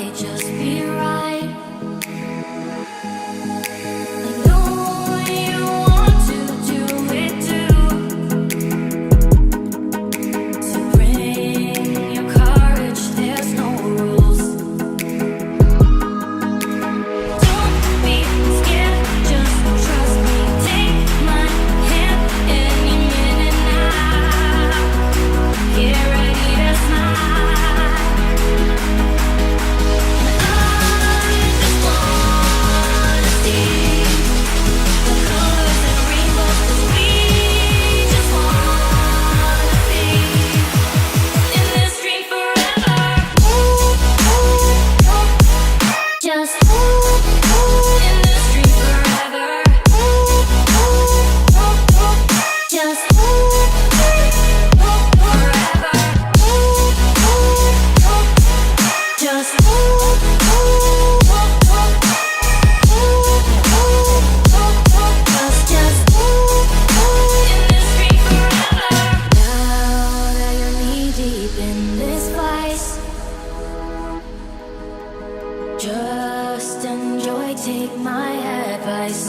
might just be right. I know you want to do it too. So bring your courage, there's no rules. Don't be scared, just trust me. Take my hand any minute now. Get ready to smile. I just wanna see the colors and rainbows, 'cause we just wanna be in this dream forever. Just in this dream forever. Just forever. Just in this dream forever. Now that you're knee deep in this vice, just enjoy, take my advice.